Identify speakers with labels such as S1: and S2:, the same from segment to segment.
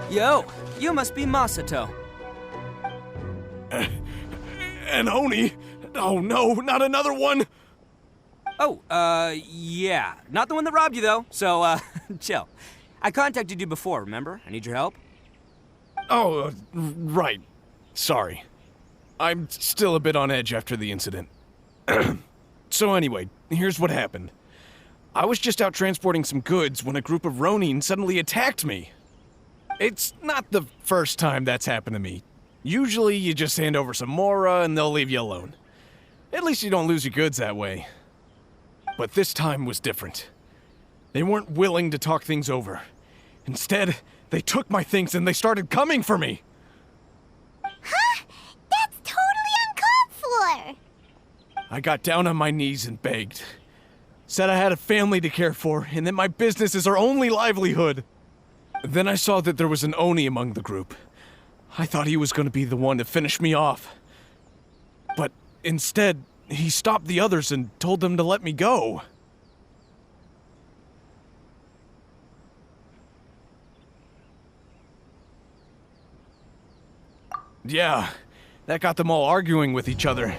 S1: Yo, you must be Masato.
S2: An Oni? Oh no, not another one!
S1: Oh, yeah. Not the one that robbed you, though, so, chill. I contacted you before, remember? I need your help.
S2: Oh, right. Sorry. I'm still a bit on edge after the incident. So anyway, here's what happened. I was just out transporting some goods when a group of Ronin suddenly attacked me. It's not the first time that's happened to me. Usually you just hand over some Mora and they'll leave you alone. At least you don't lose your goods that way. But this time was different. They weren't willing to talk things over. Instead, they took my things and they started coming for me.
S3: Huh? That's totally uncalled for!
S2: I got down on my knees and begged. Said I had a family to care for and that my business is our only livelihood. Then I saw that there was an Oni among the group. I thought he was going to be the one to finish me off. But instead, he stopped the others and told them to let me go. Yeah, that got them all arguing with each other.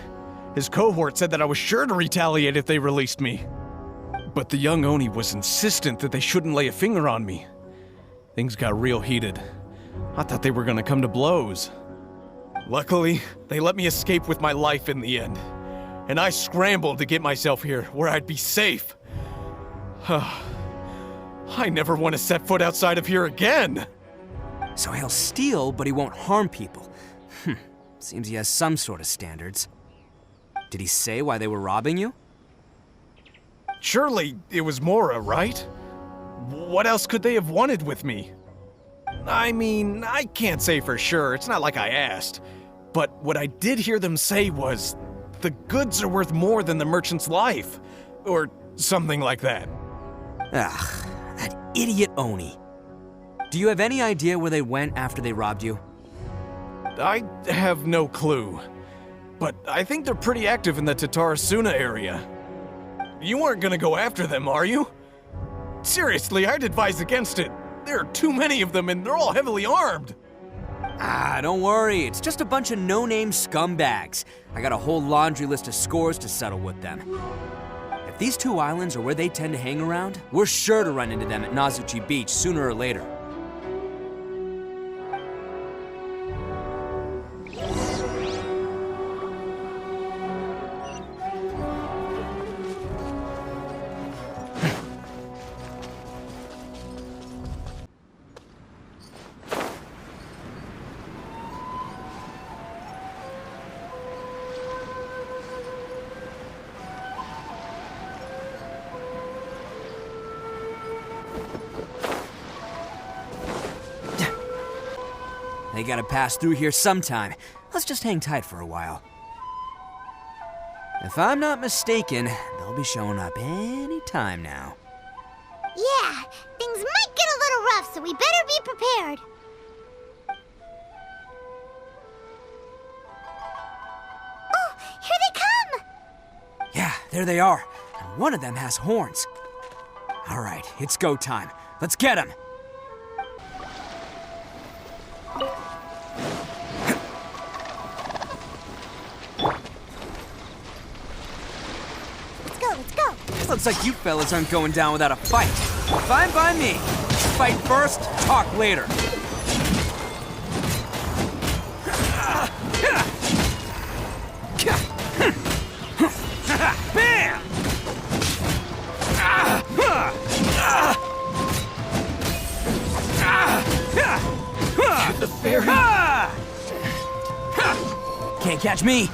S2: His cohort said that I was sure to retaliate if they released me. But the young Oni was insistent that they shouldn't lay a finger on me. Things got real heated. I thought they were gonna come to blows. Luckily, they let me escape with my life in the end. And I scrambled to get myself here, where I'd be safe. I never want to set foot outside of here again!
S1: So he'll steal, but he won't harm people. Seems he has some sort of standards. Did he say why they were robbing you?
S2: Surely it was Mora, right? What else could they have wanted with me? I mean, I can't say for sure, it's not like I asked. But what I did hear them say was, the goods are worth more than the merchant's life. Or something like that.
S1: Ugh, that idiot Oni. Do you have any idea where they went after they robbed you?
S2: I have no clue. But I think they're pretty active in the Tatarasuna area. You weren't gonna go after them, are you? Seriously, I'd advise against it. There are too many of them and they're all heavily armed.
S1: Don't worry. It's just a bunch of no-name scumbags. I got a whole laundry list of scores to settle with them. If these two islands are where they tend to hang around, we're sure to run into them at Nazuchi Beach sooner or later. They gotta pass through here sometime. Let's just hang tight for a while. If I'm not mistaken, they'll be showing up any time now.
S3: Yeah, things might get a little rough, so we better be prepared. Oh, here they come!
S1: Yeah, there they are. And one of them has horns. All right, it's go time. Let's get them!
S3: Let's go.
S1: Looks like you fellas aren't going down without a fight. Fine by me. Fight first, talk later. Bam!
S2: The fairy!
S1: Can't catch me.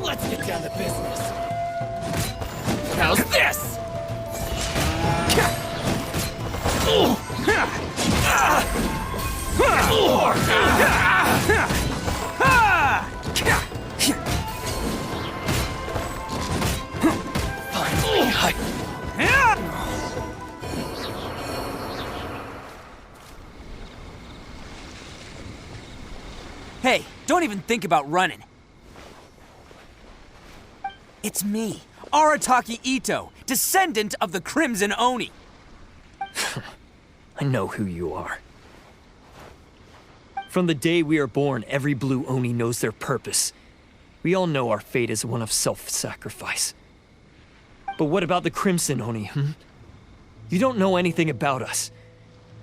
S4: Let's get down to business. How's this?
S1: Hey, don't even think about running. It's me, Arataki Itto, descendant of the Crimson Oni.
S5: I know who you are. From the day we are born, every blue Oni knows their purpose. We all know our fate is one of self-sacrifice. But what about the Crimson Oni, You don't know anything about us.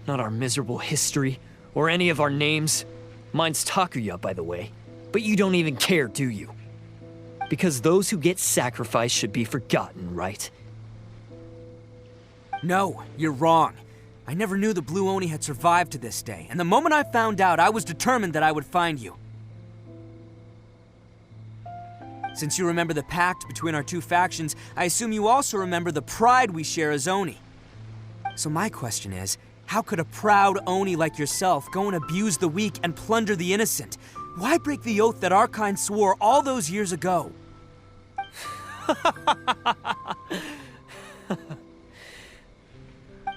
S5: Not our miserable history, or any of our names. Mine's Takuya, by the way. But you don't even care, do you? Because those who get sacrificed should be forgotten, right?
S1: No, you're wrong. I never knew the Blue Oni had survived to this day, and the moment I found out, I was determined that I would find you. Since you remember the pact between our two factions, I assume you also remember the pride we share as Oni. So my question is, how could a proud Oni like yourself go and abuse the weak and plunder the innocent? Why break the oath that our kind swore all those years ago?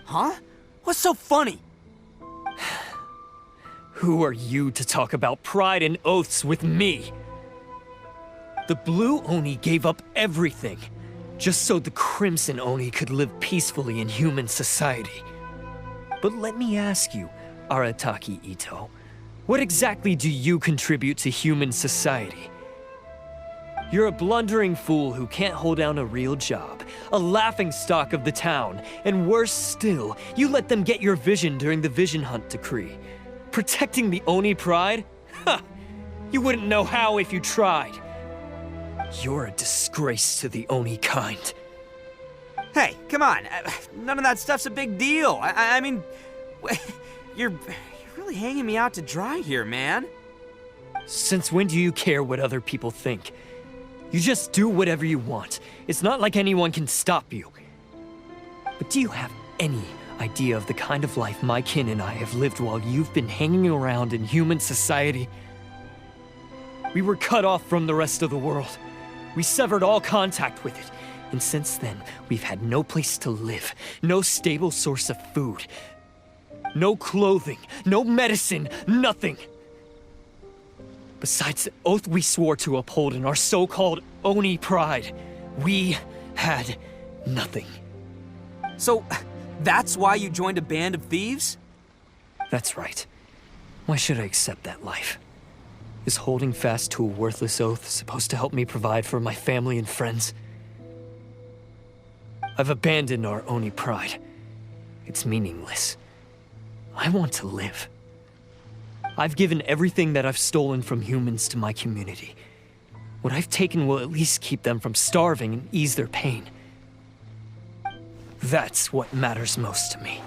S1: Huh? What's so funny?
S5: Who are you to talk about pride and oaths with me? The Blue Oni gave up everything, just so the Crimson Oni could live peacefully in human society. But let me ask you, Arataki Itto, what exactly do you contribute to human society? You're a blundering fool who can't hold down a real job, a laughingstock of the town, and worse still, you let them get your vision during the Vision Hunt decree. Protecting the Oni pride? Ha! You wouldn't know how if you tried. You're a disgrace to the Oni kind.
S1: Hey, come on. None of that stuff's a big deal. I mean, you're really hanging me out to dry here, man.
S5: Since when do you care what other people think? You just do whatever you want. It's not like anyone can stop you. But do you have any idea of the kind of life my kin and I have lived while you've been hanging around in human society? We were cut off from the rest of the world. We severed all contact with it. And since then, we've had no place to live, no stable source of food, no clothing, no medicine, nothing. Besides the oath we swore to uphold in our so-called Oni pride, we had nothing.
S1: So, that's why you joined a band of thieves?
S5: That's right. Why should I accept that life? Is holding fast to a worthless oath supposed to help me provide for my family and friends? I've abandoned our Oni pride. It's meaningless. I want to live. I've given everything that I've stolen from humans to my community. What I've taken will at least keep them from starving and ease their pain. That's what matters most to me.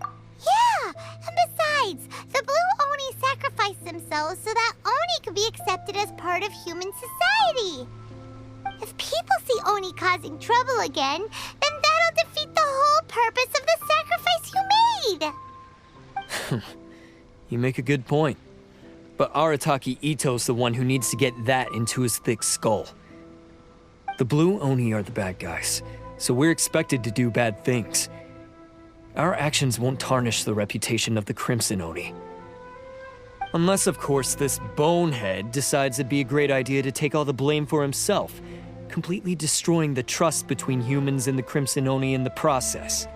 S3: Yeah, and besides, the Blue Oni sacrificed themselves so that Oni could be accepted as part of human society. If people see Oni causing trouble again, then that'll defeat the whole purpose of the sacrifice you made.
S5: You make a good point. But Arataki Itto's the one who needs to get that into his thick skull. The Blue Oni are the bad guys, so we're expected to do bad things. Our actions won't tarnish the reputation of the Crimson Oni. Unless, of course, this bonehead decides it'd be a great idea to take all the blame for himself, completely destroying the trust between humans and the Crimson Oni in the process.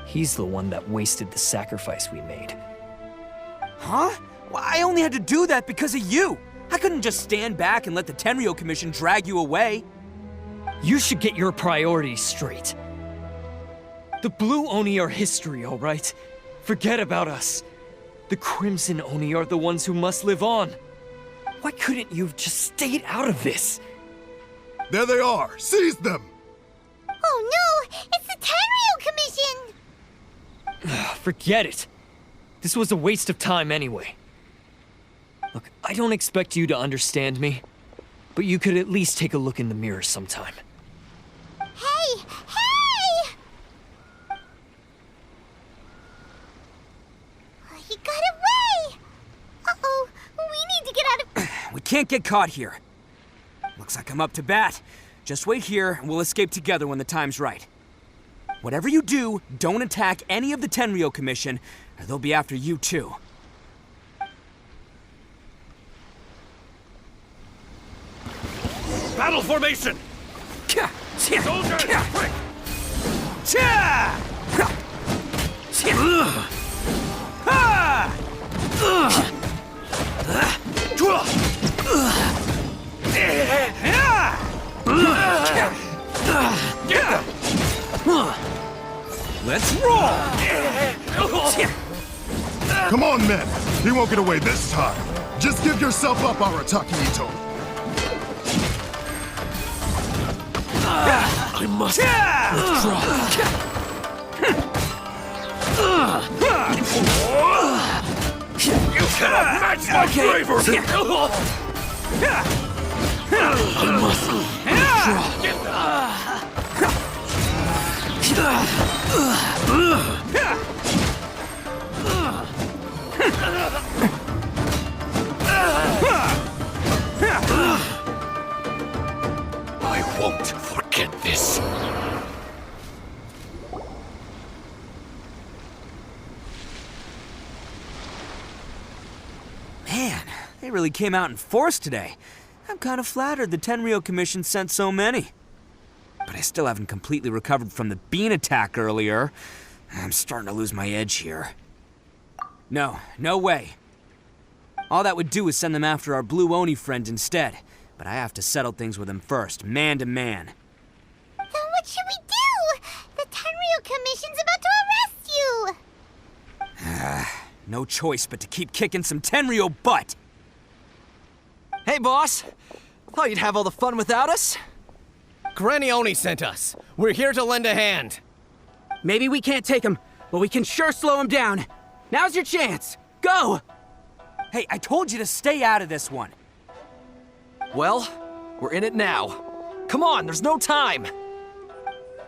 S5: He's the one that wasted the sacrifice we made.
S1: Huh? Well, I only had to do that because of you. I couldn't just stand back and let the Tenryo Commission drag you away.
S5: You should get your priorities straight. The Blue Oni are history, all right? Forget about us. The Crimson Oni are the ones who must live on. Why couldn't you have just stayed out of this?
S6: There they are! Seize them!
S3: Oh no! It's the Tenryo Commission!
S5: Forget it. This was a waste of time anyway. Look, I don't expect you to understand me, but you could at least take a look in the mirror sometime.
S3: Hey! Hey! He got away! Uh-oh, we need to get out of...
S1: We can't get caught here. Looks like I'm up to bat. Just wait here, and we'll escape together when the time's right. Whatever you do, don't attack any of the Tenryo Commission, or they'll be after you too.
S2: formation! Soldiers, quick!
S1: Let's roll!
S6: Come on, men. He won't get away this time. Just give yourself up, Arataki Itto.
S2: I must withdraw. You cannot match my bravery! I must I won't forget this.
S1: Man, they really came out in force today. I'm kind of flattered the Tenryou Commission sent so many. But I still haven't completely recovered from the bean attack earlier. I'm starting to lose my edge here. No way. All that would do is send them after our Blue Oni friend instead. But I have to settle things with him first, man to man.
S3: Then what should we do? The Tenryou Commission's about to arrest you!
S1: No choice but to keep kicking some Tenryou butt!
S7: Hey, boss. Thought you'd have all the fun without us?
S8: Granny Oni sent us. We're here to lend a hand.
S9: Maybe we can't take him, but we can sure slow him down. Now's your chance. Go!
S1: Hey, I told you to stay out of this one.
S7: Well, we're in it now. Come on, there's no time.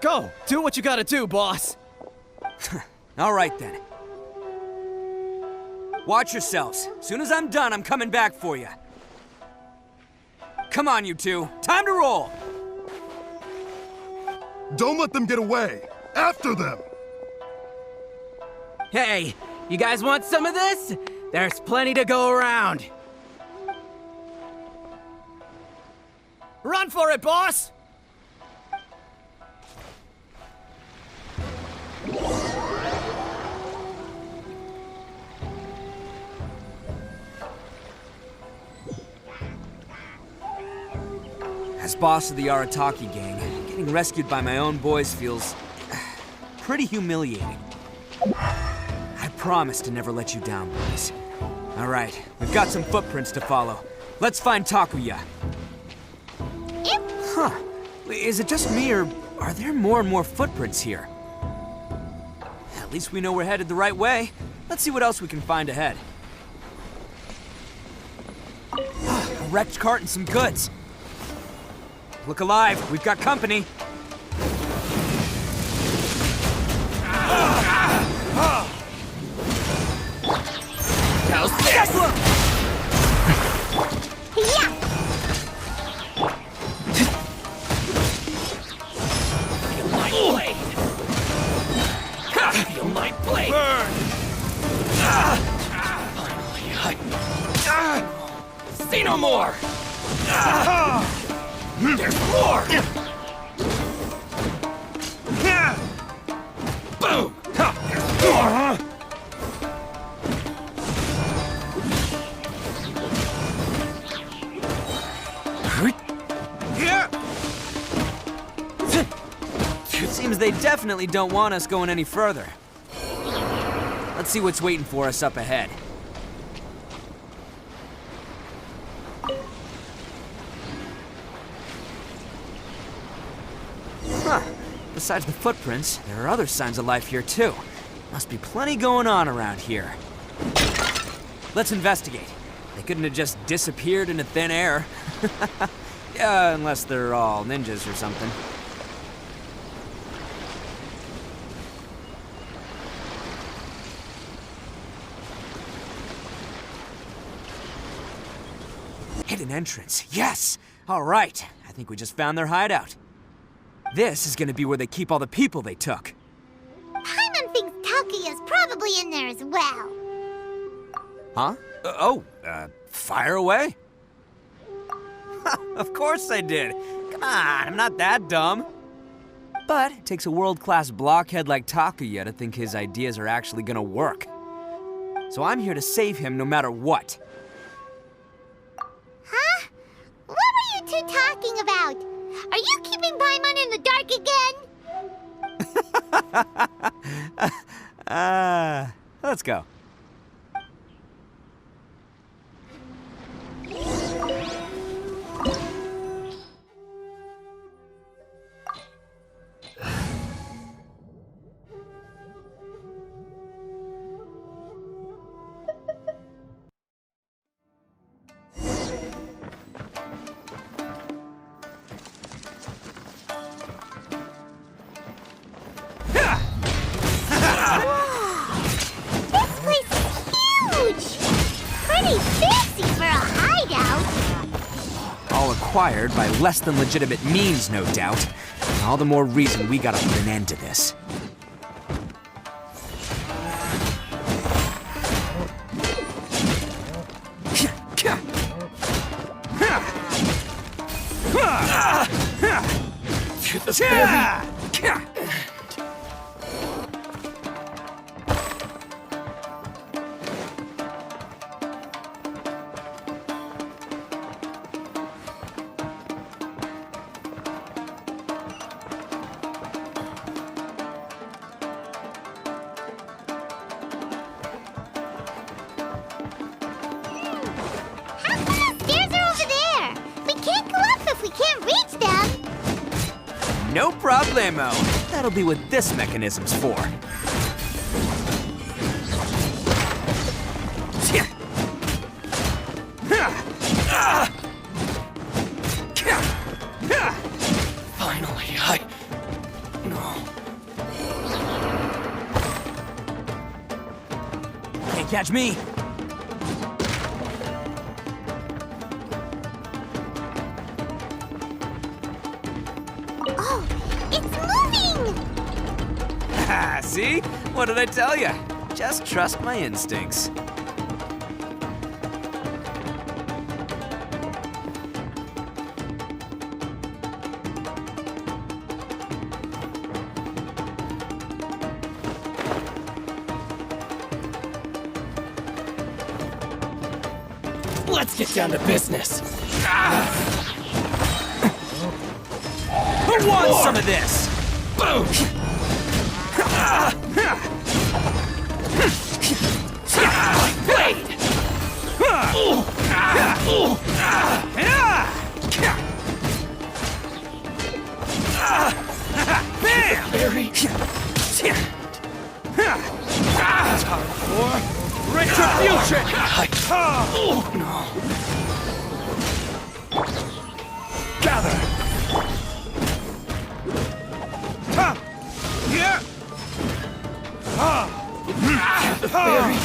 S8: Go, do what you gotta do, boss.
S1: All right then. Watch yourselves. Soon as I'm done, I'm coming back for you. Come on, you two. Time to roll!
S6: Don't let them get away. After them.
S9: Hey, you guys want some of this? There's plenty to go around.
S8: Run for it, boss!
S1: As boss of the Arataki gang, getting rescued by my own boys feels pretty humiliating. I promise to never let you down, boys. All right, we've got some footprints to follow. Let's find Takuya. Huh. Is it just me, or are there more and more footprints here? At least we know we're headed the right way. Let's see what else we can find ahead. A wrecked cart and some goods. Look alive, we've got company.
S8: Feel my blade! Burn! See no more! There's more! Boom! There's more!
S1: Seems they definitely don't want us going any further. Let's see what's waiting for us up ahead. Huh. Besides the footprints, there are other signs of life here too. Must be plenty going on around here. Let's investigate. They couldn't have just disappeared into thin air. Yeah, unless they're all ninjas or something. Hidden entrance, yes! All right, I think we just found their hideout. This is gonna be where they keep all the people they took.
S3: Paimon thinks Takuya's probably in there as well.
S1: Huh? Fire away. Of course I did. Come on, I'm not that dumb. But it takes a world-class blockhead like Takuya to think his ideas are actually gonna work. So I'm here to save him no matter what.
S3: Huh? What were you two talking about? Are you keeping Paimon in the dark again?
S1: Let's go.
S3: This place is huge! Pretty fancy for a hideout.
S1: All acquired by less than legitimate means, no doubt. All the more reason we gotta put an end to this.
S3: How come the stairs are over there? We can't go up if we can't reach them.
S1: No problemo. That'll be what this mechanism's for.
S7: Finally,
S1: Can't catch me.
S3: Oh, it's moving!
S1: See? What did I tell you? Just trust my instincts.
S7: let's get down to business.
S1: Who wants some of this?
S7: Boom! Blade! Very.
S2: Time for retribution! Gather! Yeah!
S7: Very.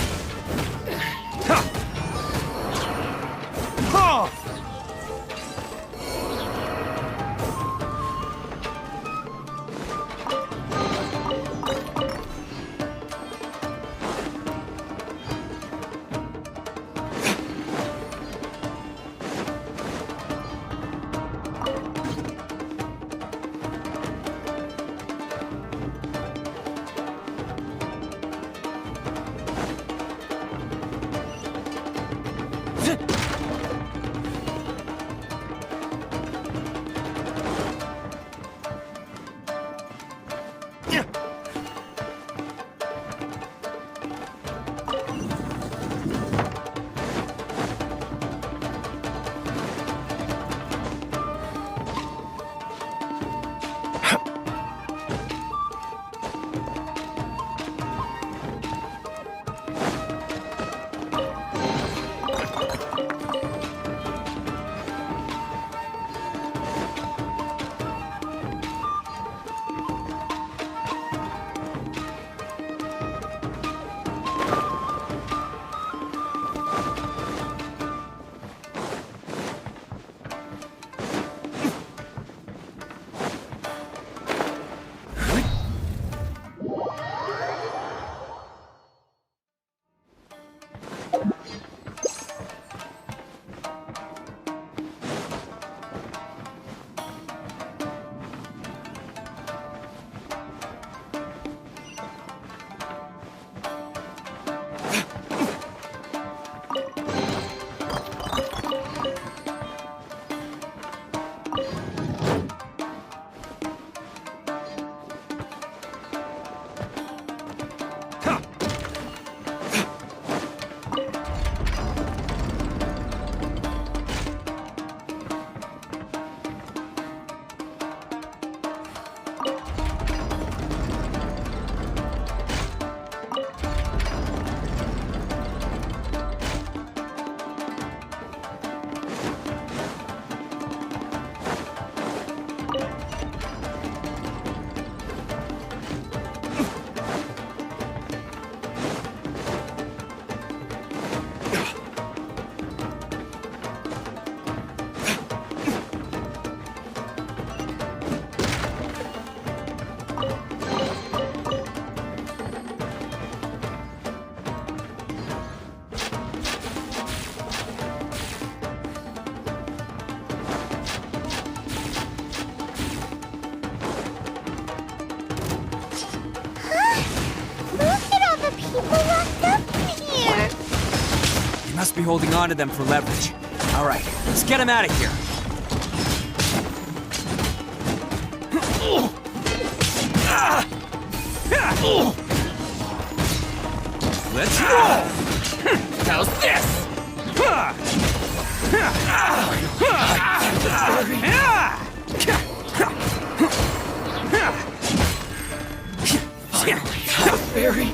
S1: must be holding on to them for leverage. All right, let's get him out of here. Let's roll!
S8: How's this? Very.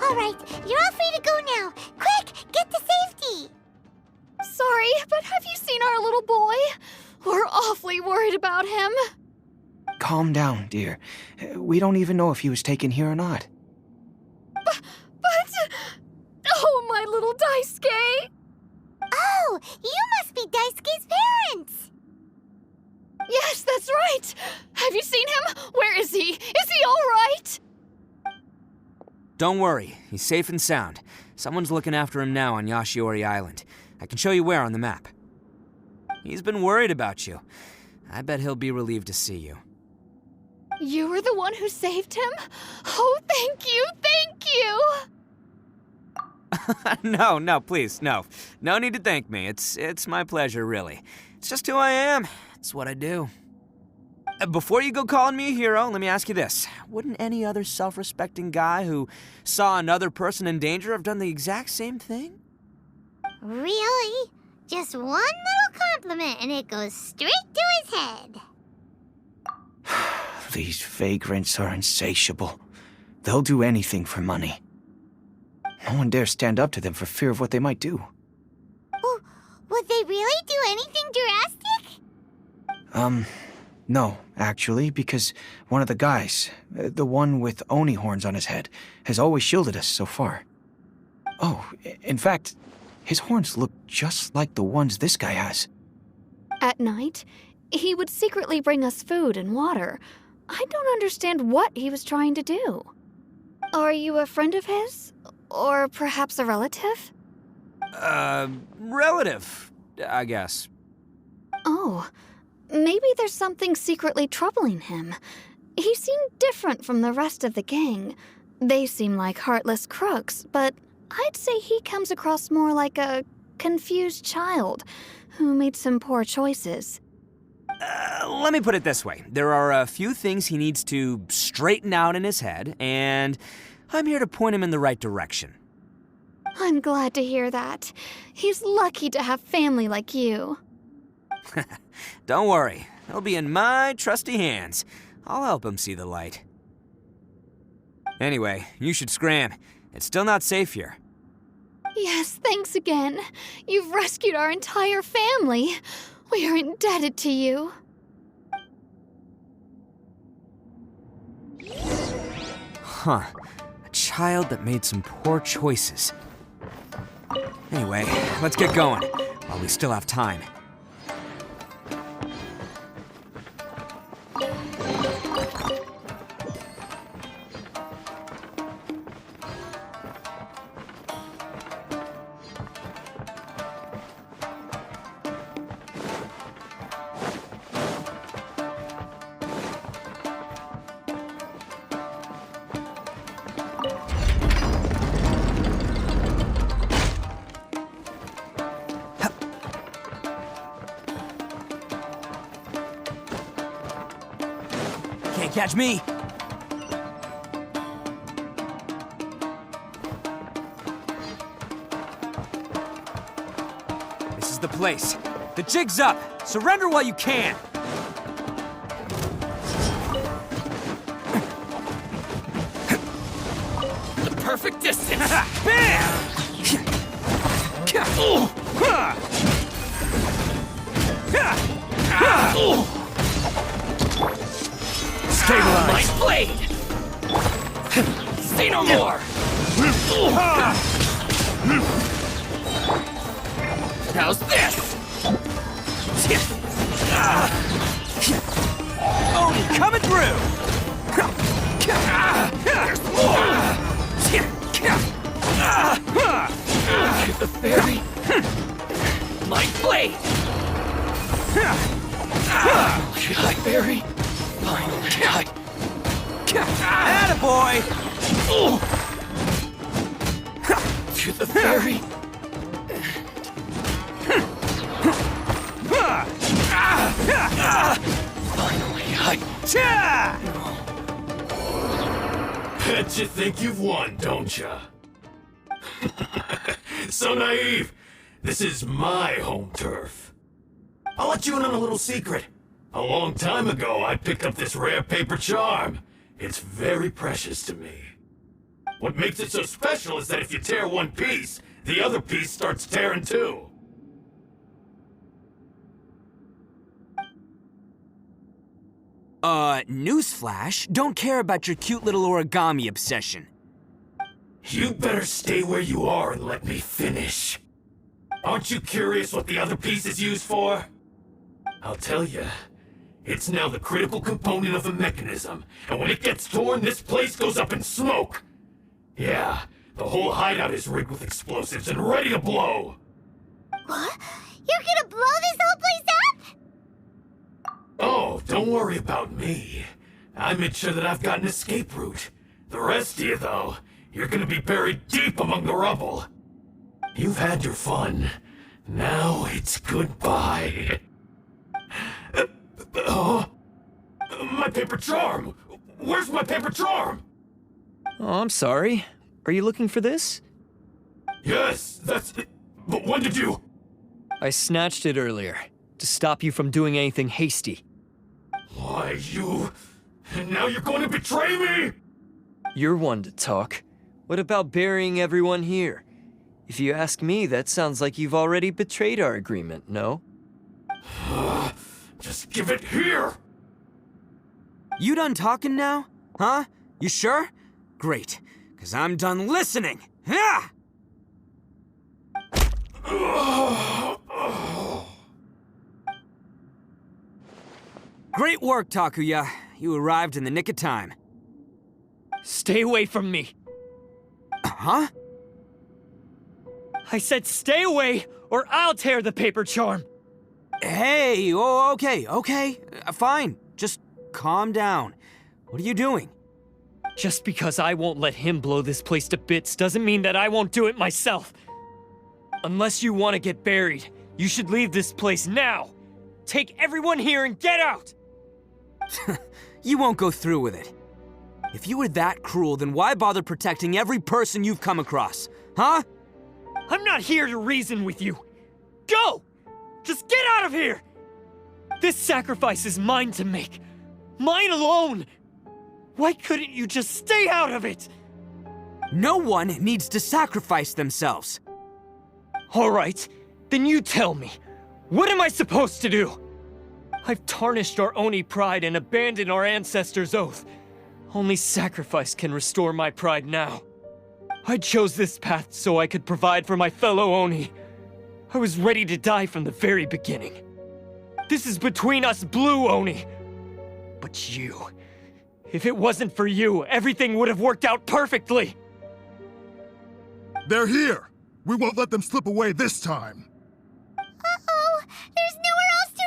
S3: All right, you're all free to go now. Quick, get to safety.
S4: Sorry, but have you seen our little boy? We're awfully worried about him.
S10: Calm down, dear. We don't even know if he was taken here or not.
S4: But... Oh, my little Daisuke!
S3: Oh, you must be Daisuke's parents.
S4: Yes, that's right! Have you seen him? Where is he? Is he all right?
S1: Don't worry, he's safe and sound. Someone's looking after him now on Yashiori Island. I can show you where on the map. He's been worried about you. I bet he'll be relieved to see you.
S4: You were the one who saved him? Oh, thank you, thank you!
S1: No, please, no. No need to thank me. It's my pleasure, really. It's just who I am. It's what I do. Before you go calling me a hero, let me ask you this. Wouldn't any other self-respecting guy who saw another person in danger have done the exact same thing?
S3: Really? Just one little compliment and it goes straight to his head.
S10: These vagrants are insatiable. They'll do anything for money. No one dares stand up to them for fear of what they might do.
S3: Oh, would they really do anything drastic?
S10: No, actually, because one of the guys, the one with Oni horns on his head, has always shielded us so far. Oh, in fact, his horns look just like the ones this guy has.
S4: At night, he would secretly bring us food and water. I don't understand what he was trying to do. Are you a friend of his? Or perhaps a relative?
S1: Relative, I guess.
S4: Oh, maybe there's something secretly troubling him. He seemed different from the rest of the gang. They seem like heartless crooks, but I'd say he comes across more like a confused child who made some poor choices.
S1: Let me put it this way. There are a few things he needs to straighten out in his head, and I'm here to point him in the right direction.
S4: I'm glad to hear that. He's lucky to have family like you.
S1: Don't worry. He'll be in my trusty hands. I'll help him see the light. Anyway, you should scram. It's still not safe here.
S4: Yes, thanks again. You've rescued our entire family. We are indebted to you.
S1: Huh. A child that made some poor choices. Anyway, let's get going, while we still have time. Can't catch me! This is the place. The jig's up! Surrender while you can!
S8: The perfect distance!
S1: Bam!
S8: Stabilize! My blade! Say no more! How's this?
S1: Oni coming through!
S8: There's more! The fairy! My blade!
S2: God, Barry. Finally,
S1: Attaboy!
S2: to the ferry. Finally,
S11: Bet you think you've won, don't ya? So naive. This is my home turf. I'll let you in on a little secret. A long time ago, I picked up this rare paper charm. It's very precious to me. What makes it so special is that if you tear one piece, the other piece starts tearing too.
S1: Newsflash, don't care about your cute little origami obsession.
S11: You better stay where you are and let me finish. Aren't you curious what the other piece is used for? I'll tell you. It's now the critical component of a mechanism, and when it gets torn, this place goes up in smoke. Yeah, the whole hideout is rigged with explosives and ready to blow.
S3: What? You're gonna blow this whole place up?
S11: Oh, don't worry about me. I made sure that I've got an escape route. The rest of you, though, you're gonna be buried deep among the rubble. You've had your fun. Now it's goodbye. My paper charm! Where's my paper charm?
S5: Oh, I'm sorry. Are you looking for this?
S11: Yes, that's it. But when did you...
S5: I snatched it earlier, to stop you from doing anything hasty.
S11: Why, you... And now you're going to betray me?
S5: You're one to talk. What about burying everyone here? If you ask me, that sounds like you've already betrayed our agreement, no?
S11: Just give it here!
S1: You done talking now? Huh? You sure? Great, because I'm done listening. Ah! Great work, Takuya. You arrived in the nick of time.
S5: Stay away from me!
S1: Huh?
S5: I said stay away, or I'll tear the paper charm!
S1: Hey, oh, okay. Fine. Just calm down. What are you doing?
S5: Just because I won't let him blow this place to bits doesn't mean that I won't do it myself. Unless you want to get buried, you should leave this place now. Take everyone here and get out!
S1: You won't go through with it. If you were that cruel, then why bother protecting every person you've come across? Huh?
S5: I'm not here to reason with you. Go! Just get out of here! This sacrifice is mine to make. Mine alone! Why couldn't you just stay out of it?
S1: No one needs to sacrifice themselves.
S5: All right, then you tell me. What am I supposed to do? I've tarnished our Oni pride and abandoned our ancestors' oath. Only sacrifice can restore my pride now. I chose this path so I could provide for my fellow Oni. I was ready to die from the very beginning. This is between us Blue Oni. But you... If it wasn't for you, everything would have worked out perfectly!
S6: They're here! We won't let them slip away this time!
S3: Uh-oh! There's nowhere else to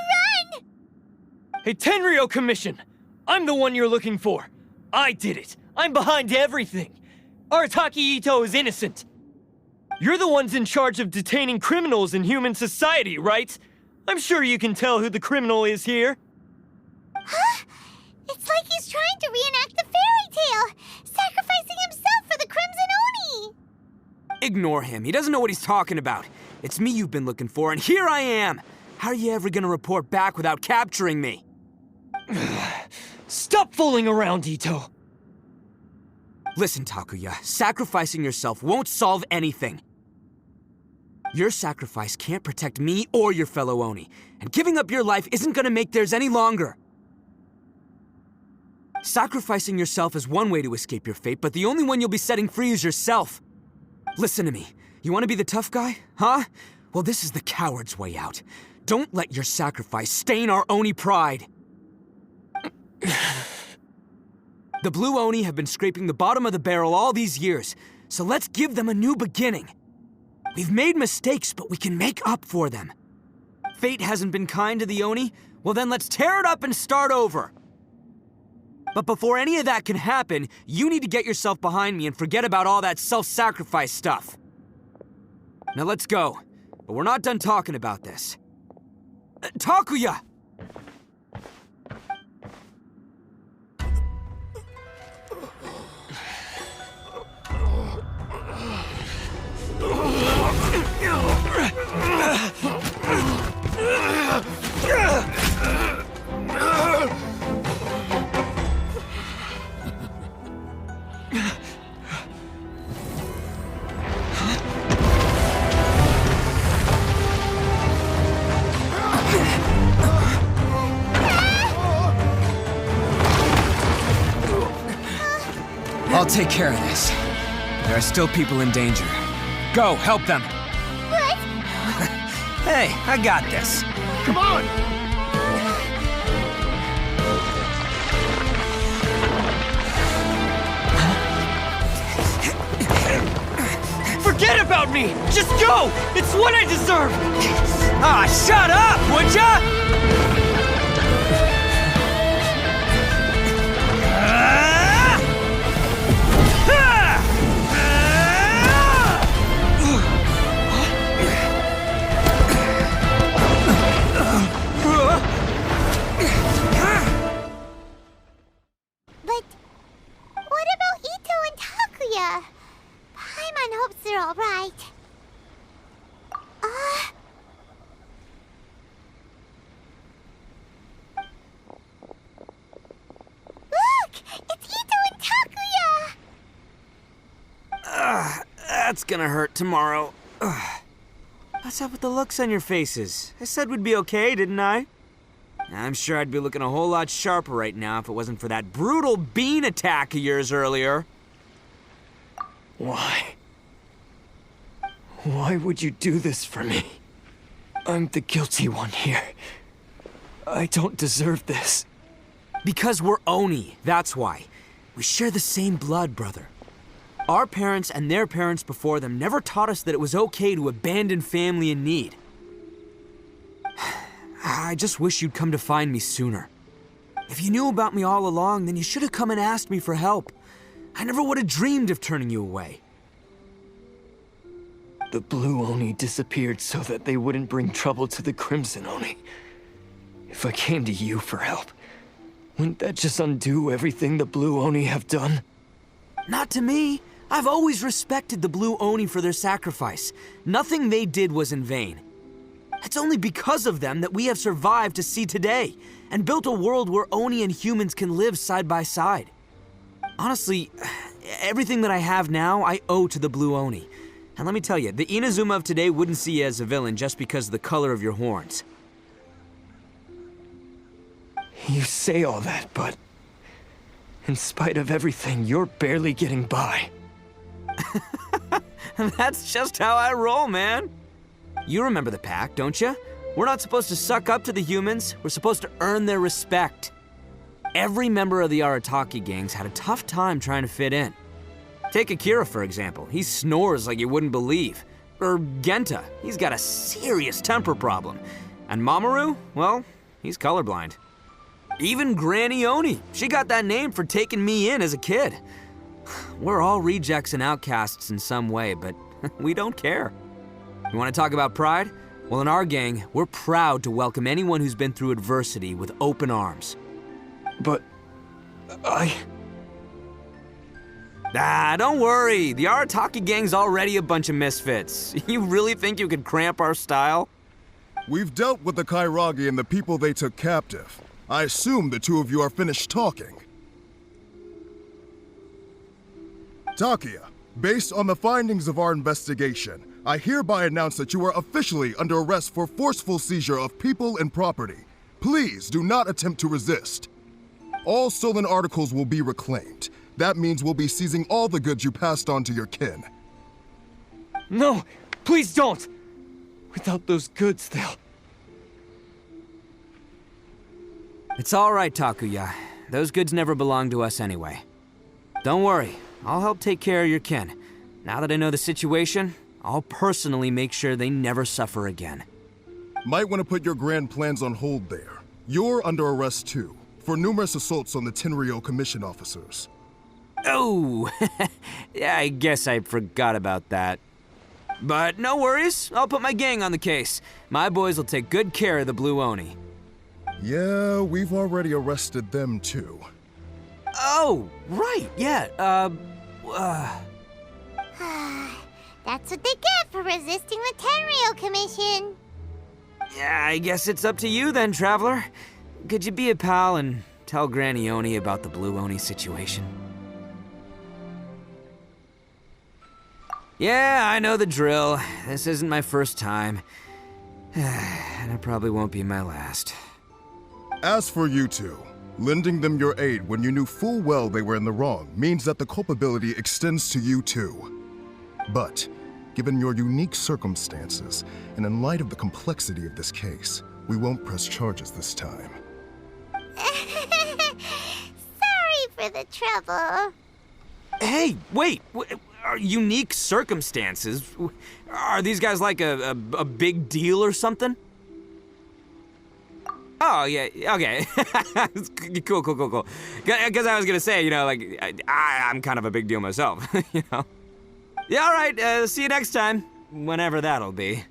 S3: run!
S5: Hey, Tenryo Commission! I'm the one you're looking for. I did it. I'm behind everything. Arataki Itto is innocent. You're the ones in charge of detaining criminals in human society, right? I'm sure you can tell who the criminal is here.
S3: Huh? It's like he's trying to reenact the fairy tale, sacrificing himself for the Crimson Oni!
S1: Ignore him. He doesn't know what he's talking about. It's me you've been looking for, and here I am! How are you ever gonna report back without capturing me?
S5: Stop fooling around, Itto!
S1: Listen, Takuya, sacrificing yourself won't solve anything. Your sacrifice can't protect me or your fellow Oni, and giving up your life isn't gonna make theirs any longer. Sacrificing yourself is one way to escape your fate, but the only one you'll be setting free is yourself. Listen to me. You want to be the tough guy, huh? Well, this is the coward's way out. Don't let your sacrifice stain our Oni pride. The Blue Oni have been scraping the bottom of the barrel all these years, so let's give them a new beginning. We've made mistakes, but we can make up for them. Fate hasn't been kind to the Oni? Well then let's tear it up and start over. But before any of that can happen, you need to get yourself behind me and forget about all that self-sacrifice stuff. Now let's go. But we're not done talking about this. Takuya! I'll take care of this. There are still people in danger. Go, help them.
S3: What?
S1: Hey, I got this.
S6: Come on!
S5: Forget about me! Just go! It's what I deserve!
S1: Ah, shut up, would ya?
S3: But what about Itto and Takuya? Paimon hopes they're all right. Look! It's Itto and Takuya!
S1: That's gonna hurt tomorrow. What's up with the looks on your faces? I said we'd be okay, didn't I? I'm sure I'd be looking a whole lot sharper right now if it wasn't for that brutal bean attack of yours earlier.
S5: Why? Why would you do this for me? I'm the guilty one here. I don't deserve this.
S1: Because we're Oni, that's why. We share the same blood, brother. Our parents and their parents before them never taught us that it was okay to abandon family in need. I just wish you'd come to find me sooner. If you knew about me all along, then you should have come and asked me for help. I never would have dreamed of turning you away.
S5: The Blue Oni disappeared so that they wouldn't bring trouble to the Crimson Oni. If I came to you for help, wouldn't that just undo everything the Blue Oni have done?
S1: Not to me. I've always respected the Blue Oni for their sacrifice. Nothing they did was in vain. It's only because of them that we have survived to see today, and built a world where Oni and humans can live side by side. Honestly, everything that I have now, I owe to the Blue Oni. And let me tell you, the Inazuma of today wouldn't see you as a villain just because of the color of your horns.
S5: You say all that, but in spite of everything, you're barely getting by.
S1: That's just how I roll, man. You remember the pact, don't you? We're not supposed to suck up to the humans. We're supposed to earn their respect. Every member of the Arataki gangs had a tough time trying to fit in. Take Akira, for example. He snores like you wouldn't believe. Or Genta. He's got a serious temper problem. And Mamoru, well, he's colorblind. Even Granny Oni. She got that name for taking me in as a kid. We're all rejects and outcasts in some way, but we don't care. You want to talk about pride? Well, in our gang, we're proud to welcome anyone who's been through adversity with open arms.
S5: But
S1: Don't worry. The Arataki gang's already a bunch of misfits. You really think you could cramp our style?
S6: We've dealt with the Kairagi and the people they took captive. I assume the two of you are finished talking. Takuya, based on the findings of our investigation, I hereby announce that you are officially under arrest for forceful seizure of people and property. Please do not attempt to resist. All stolen articles will be reclaimed. That means we'll be seizing all the goods you passed on to your kin.
S5: no, please don't! Without those goods, they'll...
S1: It's all right, Takuya. Those goods never belonged to us anyway. Don't worry. I'll help take care of your kin. Now that I know the situation, I'll personally make sure they never suffer again.
S6: Might want to put your grand plans on hold there. You're under arrest too, for numerous assaults on the Tenryou Commission officers.
S1: Oh, yeah, I guess I forgot about that. But no worries, I'll put my gang on the case. My boys will take good care of the Blue Oni.
S6: Yeah, we've already arrested them too.
S1: Oh, right, yeah,
S3: That's what they get for resisting the Tenryou Commission.
S1: yeah, I guess it's up to you then, Traveler. Could you be a pal and tell Granny Oni about the Blue Oni situation? Yeah, I know the drill. This isn't my first time. And it probably won't be my last.
S6: As for you two, lending them your aid when you knew full well they were in the wrong means that the culpability extends to you too. But, given your unique circumstances, and in light of the complexity of this case, we won't press charges this time.
S3: Sorry for the trouble.
S1: Hey, wait! Unique circumstances? Are these guys like a big deal or something? Oh, yeah, okay. Cool. Because I was gonna say, you know, like, I'm kind of a big deal myself, you know? Yeah, all right, see you next time, whenever that'll be.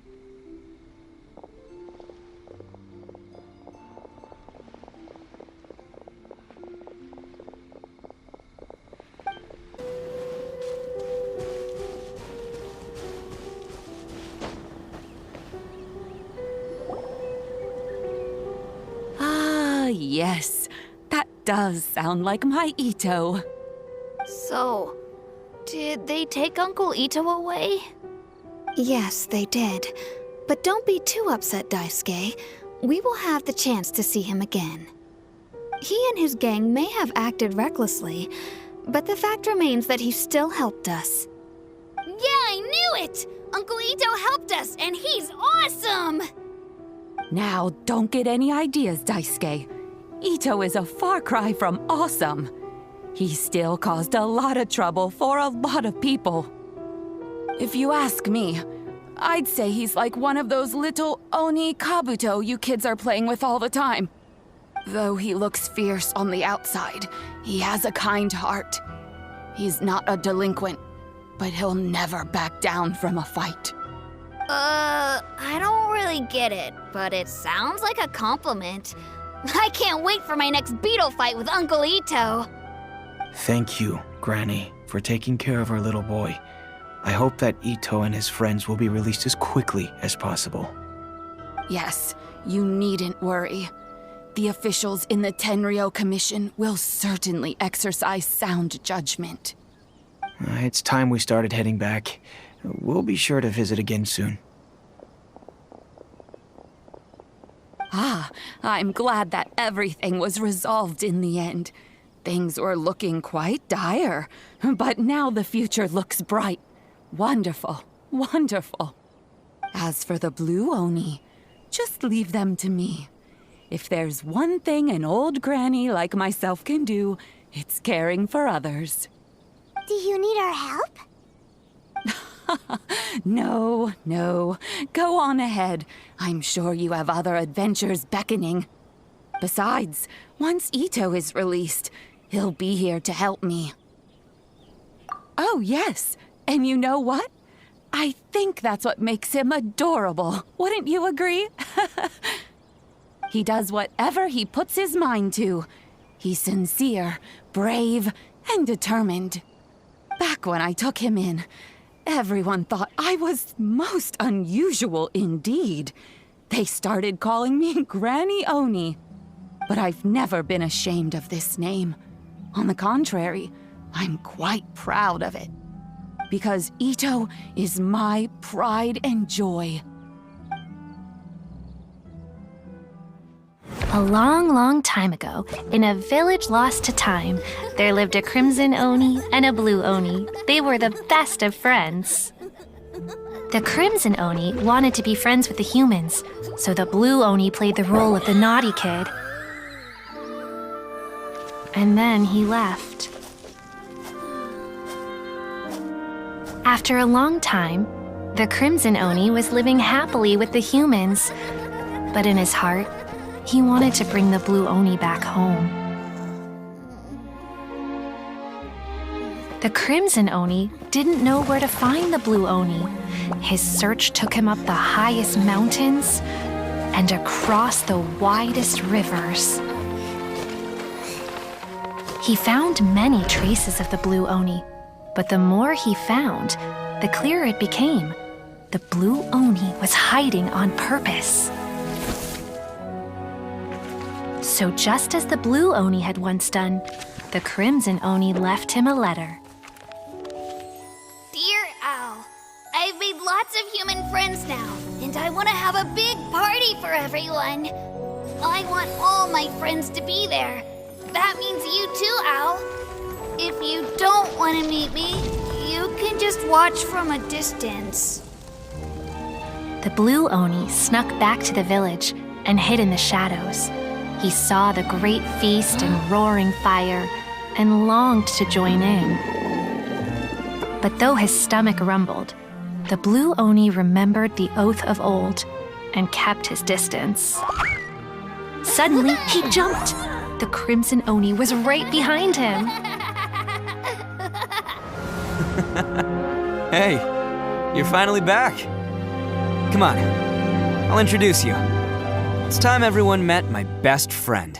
S12: Yes, that does sound like my Itto.
S4: So, did they take Uncle Itto away? Yes, they did. But don't be too upset, Daisuke. We will have the chance to see him again. He and his gang may have acted recklessly, but the fact remains that he still helped us. Yeah, I knew it! Uncle Itto helped us, and he's awesome!
S12: Now, don't get any ideas, Daisuke. Itto is a far cry from awesome. He still caused a lot of trouble for a lot of people. If you ask me, I'd say he's like one of those little Oni Kabuto you kids are playing with all the time. Though he looks fierce on the outside, he has a kind heart. He's not a delinquent, but he'll never back down from a fight.
S4: I don't really get it, but it sounds like a compliment. I can't wait for my next beetle fight with Uncle Itto.
S10: Thank you, Granny, for taking care of our little boy. I hope that Itto and his friends will be released as quickly as possible.
S12: Yes, you needn't worry. The officials in the Tenryou Commission will certainly exercise sound judgment.
S10: It's time we started heading back. We'll be sure to visit again soon.
S12: Ah, I'm glad that everything was resolved in the end. Things were looking quite dire, but now the future looks bright. Wonderful, wonderful. As for the Blue Oni, just leave them to me. If there's one thing an old granny like myself can do, it's caring for others.
S3: Do you need our help?
S12: No. Go on ahead. I'm sure you have other adventures beckoning. Besides, once Itto is released, he'll be here to help me. Oh, yes. And you know what? I think that's what makes him adorable. Wouldn't you agree? He does whatever he puts his mind to. He's sincere, brave, and determined. Back when I took him in, everyone thought I was most unusual indeed. They started calling me Granny Oni. But I've never been ashamed of this name. On the contrary, I'm quite proud of it. Because Itto is my pride and joy.
S13: A long, long time ago, in a village lost to time, there lived a crimson Oni and a blue Oni. They were the best of friends. The crimson Oni wanted to be friends with the humans, so the blue Oni played the role of the naughty kid. And then he left. After a long time, the crimson Oni was living happily with the humans. But in his heart, he wanted to bring the blue oni back home. The crimson oni didn't know where to find the blue oni. His search took him up the highest mountains and across the widest rivers. He found many traces of the blue oni, but the more he found, the clearer it became. The blue oni was hiding on purpose. So just as the blue oni had once done, the crimson oni left him a letter.
S14: Dear Owl, I've made lots of human friends now, and I want to have a big party for everyone. I want all my friends to be there. That means you too, Owl. If you don't want to meet me, you can just watch from a distance.
S13: The blue oni snuck back to the village and hid in the shadows. He saw the great feast and roaring fire and longed to join in. But though his stomach rumbled, the blue oni remembered the oath of old and kept his distance. Suddenly, he jumped. The crimson oni was right behind him.
S1: Hey, you're finally back. Come on, I'll introduce you. It's time everyone met my best friend.